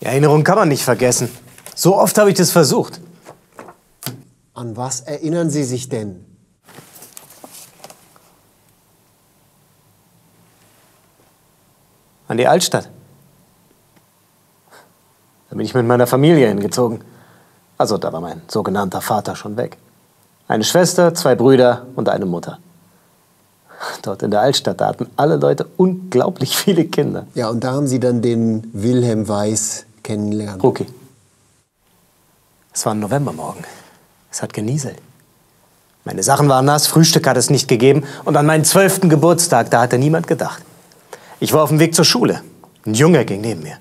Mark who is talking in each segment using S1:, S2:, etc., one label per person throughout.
S1: Die Erinnerung kann man nicht vergessen. So oft habe ich das versucht.
S2: An was erinnern Sie sich denn?
S1: An die Altstadt. Da bin ich mit meiner Familie hingezogen. Also da war mein sogenannter Vater schon weg. Eine Schwester, 2 Brüder und eine Mutter. Dort in der Altstadt, da hatten alle Leute unglaublich viele Kinder.
S2: Ja, und da haben Sie dann den Wilhelm Weiß kennengelernt.
S1: Ruki. Es war ein Novembermorgen. Es hat genieselt. Meine Sachen waren nass, Frühstück hat es nicht gegeben. Und an meinen 12. Geburtstag, da hatte niemand gedacht. Ich war auf dem Weg zur Schule. Ein Junge ging neben mir.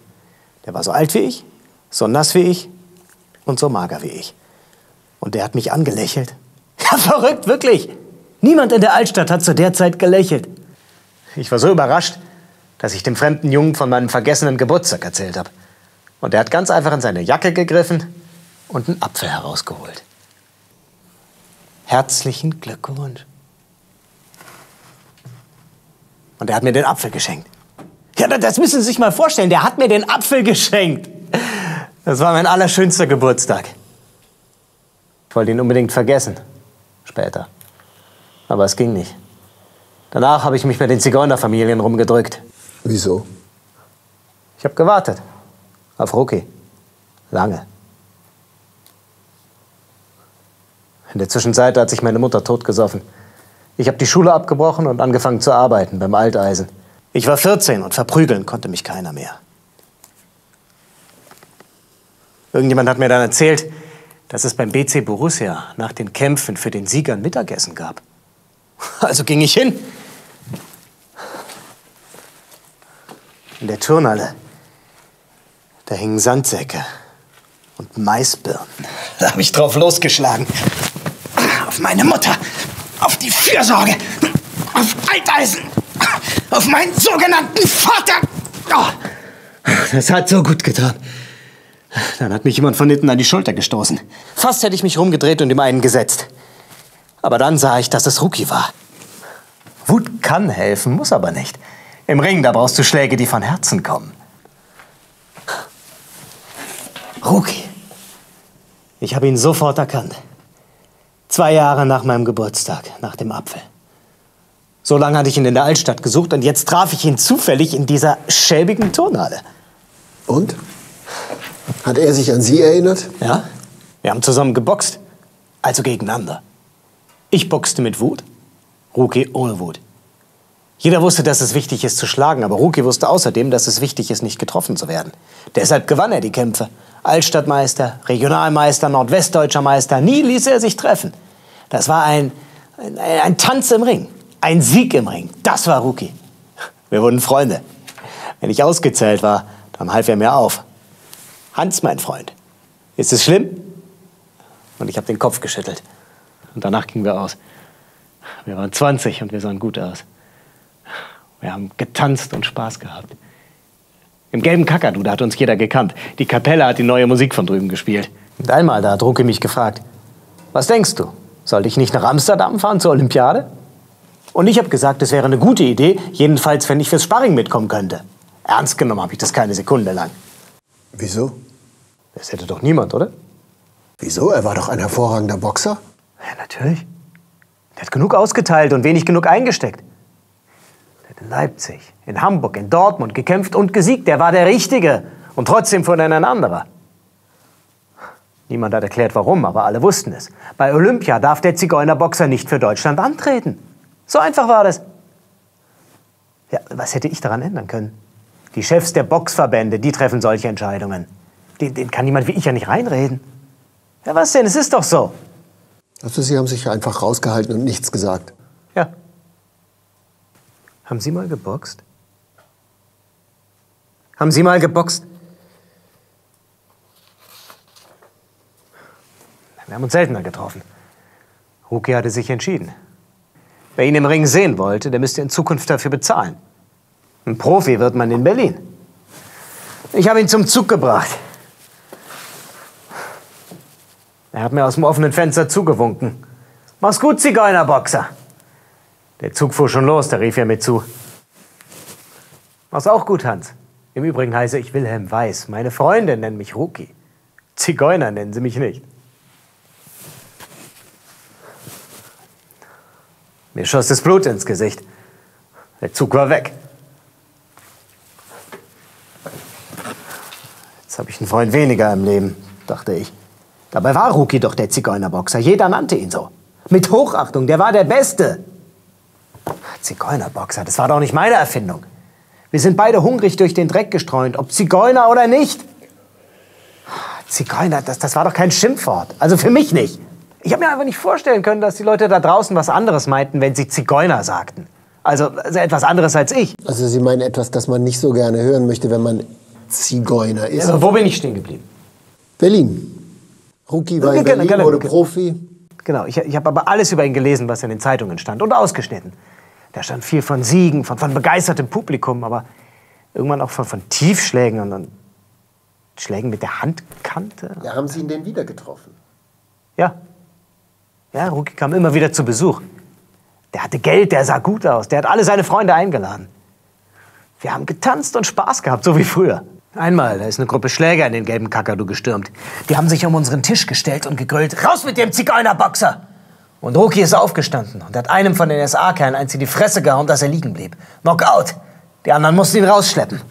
S1: Der war so alt wie ich, so nass wie ich und so mager wie ich. Und der hat mich angelächelt. Ja, verrückt, wirklich. Niemand in der Altstadt hat zu der Zeit gelächelt. Ich war so überrascht, dass ich dem fremden Jungen von meinem vergessenen Geburtstag erzählt habe. Und er hat ganz einfach in seine Jacke gegriffen und einen Apfel herausgeholt. Herzlichen Glückwunsch. Und er hat mir den Apfel geschenkt. Ja, das müssen Sie sich mal vorstellen. Der hat mir den Apfel geschenkt. Das war mein allerschönster Geburtstag. Ich wollte ihn unbedingt vergessen. Später. Aber es ging nicht. Danach habe ich mich mit den Zigeunerfamilien rumgedrückt.
S2: Wieso?
S1: Ich habe gewartet. Auf Ruki. Lange. In der Zwischenzeit hat sich meine Mutter totgesoffen. Ich habe die Schule abgebrochen und angefangen zu arbeiten beim Alteisen. Ich war 14 und verprügeln konnte mich keiner mehr. Irgendjemand hat mir dann erzählt, dass es beim BC Borussia nach den Kämpfen für den Sieger ein Mittagessen gab. Also ging ich hin. In der Turnhalle, da hingen Sandsäcke und Maisbirnen. Da habe ich drauf losgeschlagen. Auf meine Mutter, auf die Fürsorge, auf Alteisen, auf meinen sogenannten Vater. Oh, das hat so gut getan. Dann hat mich jemand von hinten an die Schulter gestoßen. Fast hätte ich mich rumgedreht und ihm einen gesetzt. Aber dann sah ich, dass es Ruki war. Wut kann helfen, muss aber nicht. Im Ring, da brauchst du Schläge, die von Herzen kommen. Ruki. Ich habe ihn sofort erkannt. 2 Jahre nach meinem Geburtstag, nach dem Apfel. So lange hatte ich ihn in der Altstadt gesucht und jetzt traf ich ihn zufällig in dieser schäbigen Turnhalle.
S2: Und? Hat er sich an Sie erinnert?
S1: Ja, wir haben zusammen geboxt. Also gegeneinander. Ich boxte mit Wut, Ruki ohne Wut. Jeder wusste, dass es wichtig ist zu schlagen, aber Ruki wusste außerdem, dass es wichtig ist, nicht getroffen zu werden. Deshalb gewann er die Kämpfe. Altstadtmeister, Regionalmeister, Nordwestdeutscher Meister, nie ließ er sich treffen. Das war ein Tanz im Ring, ein Sieg im Ring. Das war Ruki. Wir wurden Freunde. Wenn ich ausgezählt war, dann half er mir auf. Hans, mein Freund. Ist es schlimm? Und ich habe den Kopf geschüttelt. Und danach gingen wir aus. Wir waren 20 und wir sahen gut aus. Wir haben getanzt und Spaß gehabt. Im gelben Kakadu, da hat uns jeder gekannt. Die Kapelle hat die neue Musik von drüben gespielt. Und einmal, da hat Ruki mich gefragt, was denkst du? Sollte ich nicht nach Amsterdam fahren zur Olympiade? Und ich habe gesagt, es wäre eine gute Idee, jedenfalls, wenn ich fürs Sparring mitkommen könnte. Ernst genommen habe ich das keine Sekunde lang.
S2: Wieso?
S1: Das hätte doch niemand, oder?
S2: Wieso? Er war doch ein hervorragender Boxer.
S1: Ja, natürlich. Der hat genug ausgeteilt und wenig genug eingesteckt. Der hat in Leipzig, in Hamburg, in Dortmund gekämpft und gesiegt. Der war der Richtige. Und trotzdem fuhr dann ein anderer. Niemand hat erklärt, warum, aber alle wussten es. Bei Olympia darf der Zigeunerboxer nicht für Deutschland antreten. So einfach war das. Ja, was hätte ich daran ändern können? Die Chefs der Boxverbände, die treffen solche Entscheidungen. Den kann niemand wie ich ja nicht reinreden. Ja, was denn? Es ist doch so.
S2: Also Sie haben sich einfach rausgehalten und nichts gesagt.
S1: Ja. Haben Sie mal geboxt? Haben Sie mal geboxt? Wir haben uns seltener getroffen. Ruki hatte sich entschieden. Wer ihn im Ring sehen wollte, der müsste in Zukunft dafür bezahlen. Ein Profi wird man in Berlin. Ich habe ihn zum Zug gebracht. Er hat mir aus dem offenen Fenster zugewunken. Mach's gut, Zigeunerboxer. Der Zug fuhr schon los, da rief er mir zu. Mach's auch gut, Hans. Im Übrigen heiße ich Wilhelm Weiß. Meine Freunde nennen mich Rookie. Zigeuner nennen sie mich nicht. Mir schoss das Blut ins Gesicht. Der Zug war weg. Jetzt habe ich einen Freund weniger im Leben, dachte ich. Dabei war Rookie doch der Zigeunerboxer. Jeder nannte ihn so. Mit Hochachtung, der war der Beste. Zigeunerboxer, das war doch nicht meine Erfindung. Wir sind beide hungrig durch den Dreck gestreunt, ob Zigeuner oder nicht. Zigeuner, das war doch kein Schimpfwort. Also für mich nicht. Ich habe mir einfach nicht vorstellen können, dass die Leute da draußen was anderes meinten, wenn sie Zigeuner sagten. Also etwas anderes als ich.
S2: Also Sie meinen etwas, das man nicht so gerne hören möchte, wenn man Zigeuner ist?
S1: Also, wo bin ich stehen geblieben?
S2: Berlin. Rookie war in Berlin, wurde Profi.
S1: Genau, ich habe aber alles über ihn gelesen, was in den Zeitungen stand und ausgeschnitten. Da stand viel von Siegen, von begeistertem Publikum, aber irgendwann auch von Tiefschlägen und dann Schlägen mit der Handkante.
S2: Ja, haben Sie ihn denn wieder getroffen?
S1: Ja. Ja, Rookie kam immer wieder zu Besuch. Der hatte Geld, der sah gut aus, der hat alle seine Freunde eingeladen. Wir haben getanzt und Spaß gehabt, so wie früher. Einmal, da ist eine Gruppe Schläger in den gelben Kakadu gestürmt. Die haben sich um unseren Tisch gestellt und gegrölt: Raus mit dem Zigeunerboxer! Und Rookie ist aufgestanden und hat einem von den SA-Kerlen eins in die Fresse gehauen, dass er liegen blieb. Knockout! Die anderen mussten ihn rausschleppen.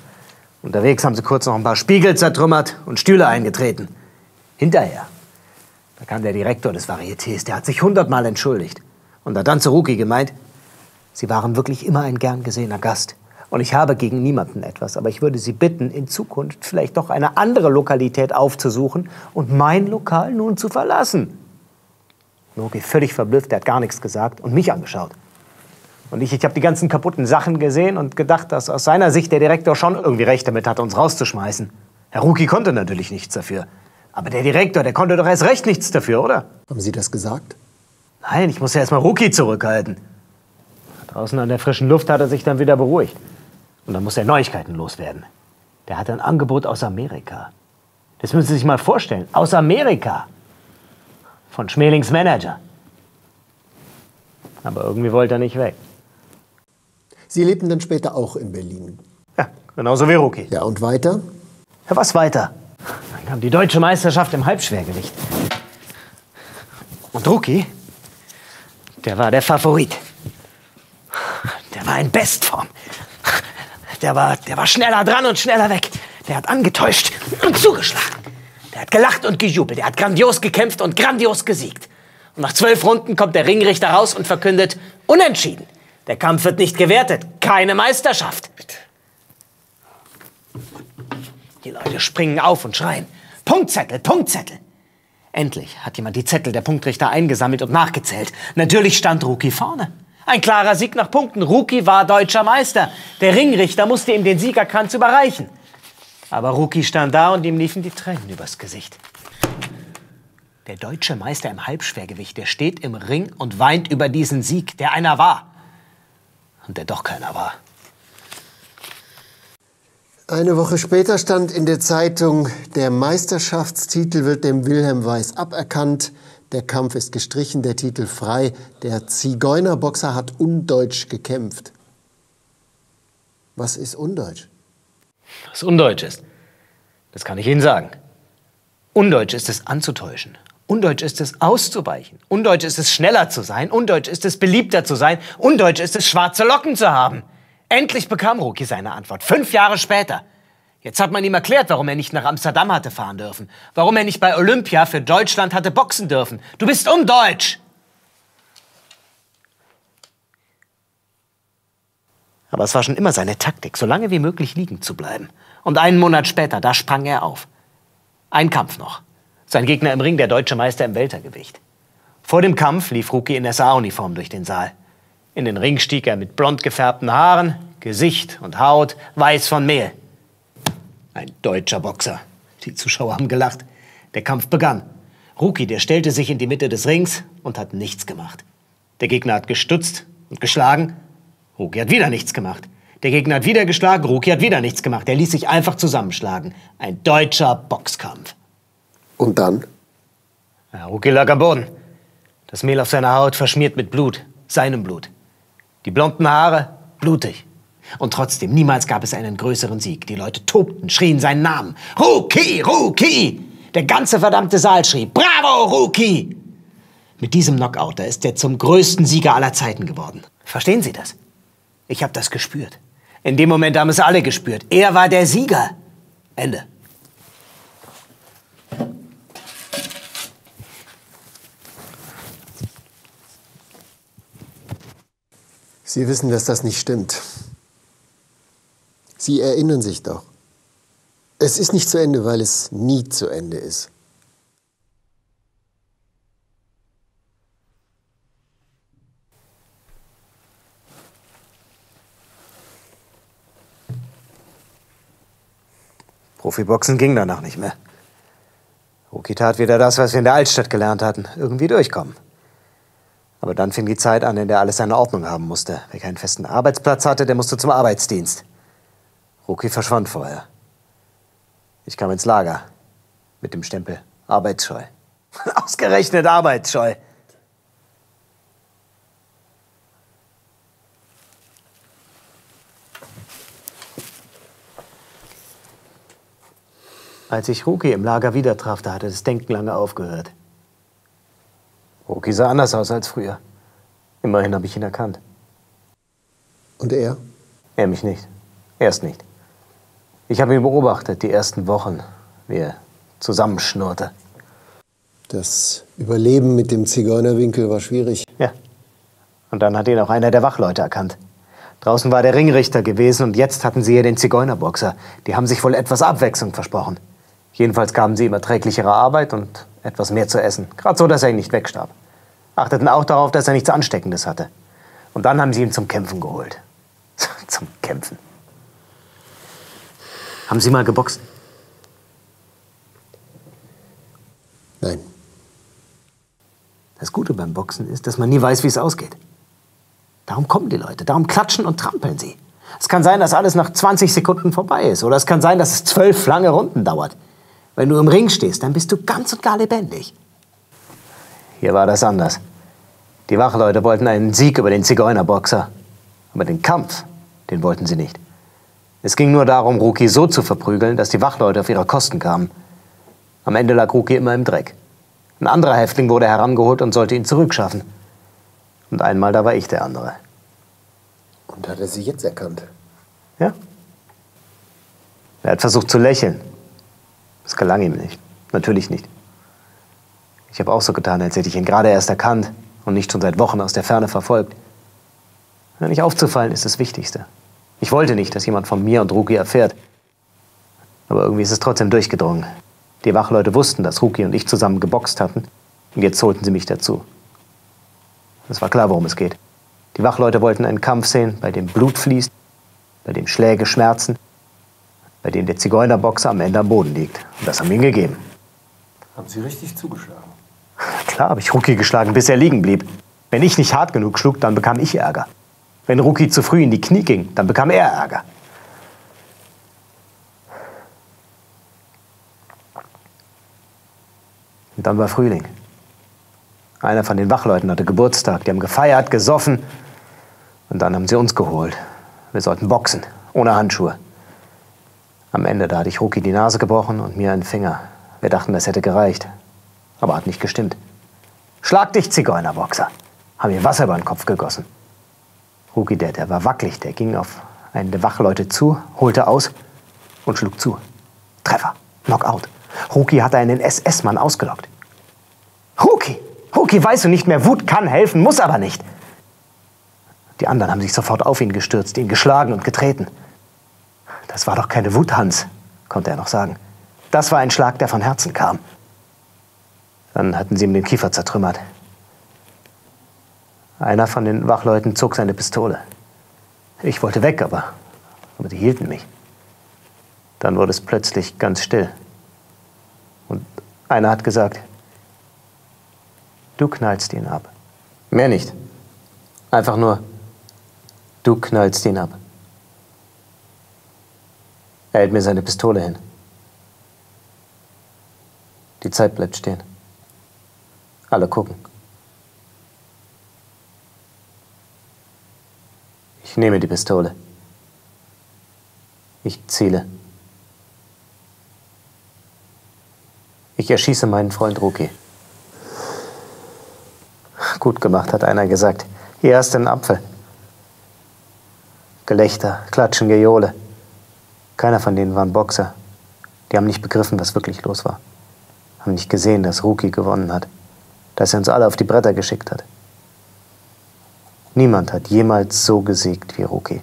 S1: Unterwegs haben sie kurz noch ein paar Spiegel zertrümmert und Stühle eingetreten. Hinterher, da kam der Direktor des Varietés, der hat sich 100-mal entschuldigt. Und hat dann zu Rookie gemeint, Sie waren wirklich immer ein gern gesehener Gast. Und ich habe gegen niemanden etwas, aber ich würde Sie bitten, in Zukunft vielleicht doch eine andere Lokalität aufzusuchen und mein Lokal nun zu verlassen. Rookie völlig verblüfft, der hat gar nichts gesagt und mich angeschaut. Und ich habe die ganzen kaputten Sachen gesehen und gedacht, dass aus seiner Sicht der Direktor schon irgendwie recht damit hatte, uns rauszuschmeißen. Herr Rookie konnte natürlich nichts dafür. Aber der Direktor, der konnte doch erst recht nichts dafür, oder?
S2: Haben Sie das gesagt?
S1: Nein, ich musste erst mal Rookie zurückhalten. Draußen an der frischen Luft hat er sich dann wieder beruhigt. Und dann musste er Neuigkeiten loswerden. Der hatte ein Angebot aus Amerika. Das müssen Sie sich mal vorstellen. Aus Amerika. Von Schmelings Manager. Aber irgendwie wollte er nicht weg.
S2: Sie lebten dann später auch in Berlin.
S1: Ja, genauso wie Rookie.
S2: Ja, und weiter?
S1: Ja, was weiter? Dann kam die deutsche Meisterschaft im Halbschwergewicht. Und Rookie, der war der Favorit. Der war in Bestform. Der war schneller dran und schneller weg. Der hat angetäuscht und zugeschlagen. Der hat gelacht und gejubelt. Der hat grandios gekämpft und grandios gesiegt. Und nach 12 Runden kommt der Ringrichter raus und verkündet: Unentschieden. Der Kampf wird nicht gewertet. Keine Meisterschaft. Die Leute springen auf und schreien: Punktzettel, Punktzettel. Endlich hat jemand die Zettel der Punktrichter eingesammelt und nachgezählt. Natürlich stand Rookie vorne. Ein klarer Sieg nach Punkten. Rookie war deutscher Meister. Der Ringrichter musste ihm den Siegerkranz überreichen. Aber Rookie stand da und ihm liefen die Tränen übers Gesicht. Der deutsche Meister im Halbschwergewicht, der steht im Ring und weint über diesen Sieg, der einer war. Und der doch keiner war.
S2: Eine Woche später stand in der Zeitung: Der Meisterschaftstitel wird dem Wilhelm Weiß aberkannt. Der Kampf ist gestrichen, der Titel frei. Der Zigeunerboxer hat undeutsch gekämpft. Was ist undeutsch?
S1: Was undeutsch ist, das kann ich Ihnen sagen. Undeutsch ist es anzutäuschen. Undeutsch ist es auszuweichen. Undeutsch ist es schneller zu sein. Undeutsch ist es beliebter zu sein. Undeutsch ist es schwarze Locken zu haben. Endlich bekam Rookie seine Antwort. 5 Jahre später. Jetzt hat man ihm erklärt, warum er nicht nach Amsterdam hatte fahren dürfen. Warum er nicht bei Olympia für Deutschland hatte boxen dürfen. Du bist undeutsch! Aber es war schon immer seine Taktik, so lange wie möglich liegen zu bleiben. Und einen Monat später, da sprang er auf. Ein Kampf noch. Sein Gegner im Ring, der deutsche Meister im Weltergewicht. Vor dem Kampf lief Rookie in SA-Uniform durch den Saal. In den Ring stieg er mit blond gefärbten Haaren, Gesicht und Haut weiß von Mehl. Ein deutscher Boxer. Die Zuschauer haben gelacht. Der Kampf begann. Rookie, der stellte sich in die Mitte des Rings und hat nichts gemacht. Der Gegner hat gestutzt und geschlagen. Rookie hat wieder nichts gemacht. Der Gegner hat wieder geschlagen. Rookie hat wieder nichts gemacht. Er ließ sich einfach zusammenschlagen. Ein deutscher Boxkampf.
S2: Und dann?
S1: Ja, Rookie lag am Boden. Das Mehl auf seiner Haut verschmiert mit Blut. Seinem Blut. Die blonden Haare blutig. Und trotzdem, niemals gab es einen größeren Sieg. Die Leute tobten, schrien seinen Namen. Rookie, Rookie! Der ganze verdammte Saal schrie, Bravo, Rookie! Mit diesem Knockout, da ist er zum größten Sieger aller Zeiten geworden. Verstehen Sie das? Ich habe das gespürt. In dem Moment haben es alle gespürt. Er war der Sieger. Ende.
S2: Sie wissen, dass das nicht stimmt. Sie erinnern sich doch. Es ist nicht zu Ende, weil es nie zu Ende ist.
S1: Profiboxen ging danach nicht mehr. Rookie tat wieder das, was wir in der Altstadt gelernt hatten. Irgendwie durchkommen. Aber dann fing die Zeit an, in der alles seine Ordnung haben musste. Wer keinen festen Arbeitsplatz hatte, der musste zum Arbeitsdienst. Rookie verschwand vorher. Ich kam ins Lager mit dem Stempel arbeitsscheu. Ausgerechnet arbeitsscheu. Als ich Rookie im Lager wieder traf, da hatte das Denken lange aufgehört. Rookie sah anders aus als früher. Immerhin habe ich ihn erkannt.
S2: Und er?
S1: Er mich nicht. Erst nicht. Ich habe ihn beobachtet, die ersten Wochen, wie er zusammenschnurrte.
S2: Das Überleben mit dem Zigeunerwinkel war schwierig.
S1: Ja. Und dann hat ihn auch einer der Wachleute erkannt. Draußen war der Ringrichter gewesen und jetzt hatten sie hier den Zigeunerboxer. Die haben sich wohl etwas Abwechslung versprochen. Jedenfalls gaben sie ihm erträglichere Arbeit und etwas mehr zu essen. Gerade so, dass er nicht wegstarb. Achteten auch darauf, dass er nichts Ansteckendes hatte. Und dann haben sie ihn zum Kämpfen geholt. Zum Kämpfen. Haben Sie mal geboxt?
S2: Nein.
S1: Das Gute beim Boxen ist, dass man nie weiß, wie es ausgeht. Darum kommen die Leute, darum klatschen und trampeln sie. Es kann sein, dass alles nach 20 Sekunden vorbei ist. Oder es kann sein, dass es 12 lange Runden dauert. Wenn du im Ring stehst, dann bist du ganz und gar lebendig. Hier war das anders. Die Wachleute wollten einen Sieg über den Zigeunerboxer. Aber den Kampf, den wollten sie nicht. Es ging nur darum, Rookie so zu verprügeln, dass die Wachleute auf ihre Kosten kamen. Am Ende lag Rookie immer im Dreck. Ein anderer Häftling wurde herangeholt und sollte ihn zurückschaffen. Und einmal, da war ich der andere.
S2: Und hat er Sie jetzt erkannt?
S1: Ja. Er hat versucht zu lächeln. Das gelang ihm nicht. Natürlich nicht. Ich habe auch so getan, als hätte ich ihn gerade erst erkannt und nicht schon seit Wochen aus der Ferne verfolgt. Nicht aufzufallen ist das Wichtigste. Ich wollte nicht, dass jemand von mir und Rookie erfährt. Aber irgendwie ist es trotzdem durchgedrungen. Die Wachleute wussten, dass Rookie und ich zusammen geboxt hatten. Und jetzt holten sie mich dazu. Es war klar, worum es geht. Die Wachleute wollten einen Kampf sehen, bei dem Blut fließt, bei dem Schläge schmerzen, bei dem der Zigeunerboxer am Ende am Boden liegt. Und das haben wir ihm gegeben.
S2: Haben Sie richtig zugeschlagen?
S1: Klar habe ich Rookie geschlagen, bis er liegen blieb. Wenn ich nicht hart genug schlug, dann bekam ich Ärger. Wenn Rookie zu früh in die Knie ging, dann bekam er Ärger. Und dann war Frühling. Einer von den Wachleuten hatte Geburtstag. Die haben gefeiert, gesoffen. Und dann haben sie uns geholt. Wir sollten boxen, ohne Handschuhe. Am Ende, da hatte ich Rookie die Nase gebrochen und mir einen Finger. Wir dachten, das hätte gereicht. Aber hat nicht gestimmt. Schlag dich, Zigeunerboxer. Haben ihm Wasser über den Kopf gegossen. Rookie, der war wackelig. Der ging auf einen der Wachleute zu, holte aus und schlug zu. Treffer. Knockout. Rookie hatte einen SS-Mann ausgelockt. Rookie, weißt du nicht mehr, Wut kann helfen, muss aber nicht. Die anderen haben sich sofort auf ihn gestürzt, ihn geschlagen und getreten. Das war doch keine Wut, Hans, konnte er noch sagen. Das war ein Schlag, der von Herzen kam. Dann hatten sie ihm den Kiefer zertrümmert. Einer von den Wachleuten zog seine Pistole. Ich wollte weg, aber die hielten mich. Dann wurde es plötzlich ganz still. Und einer hat gesagt, du knallst ihn ab. Mehr nicht. Einfach nur, du knallst ihn ab. Er hält mir seine Pistole hin. Die Zeit bleibt stehen. Alle gucken. Ich nehme die Pistole. Ich ziele. Ich erschieße meinen Freund Rookie. Gut gemacht, hat einer gesagt. Hier hast du einen Apfel. Gelächter, Klatschen, Gejohle. Keiner von denen war ein Boxer. Die haben nicht begriffen, was wirklich los war. Haben nicht gesehen, dass Rookie gewonnen hat. Dass er uns alle auf die Bretter geschickt hat. Niemand hat jemals so gesiegt wie Rookie.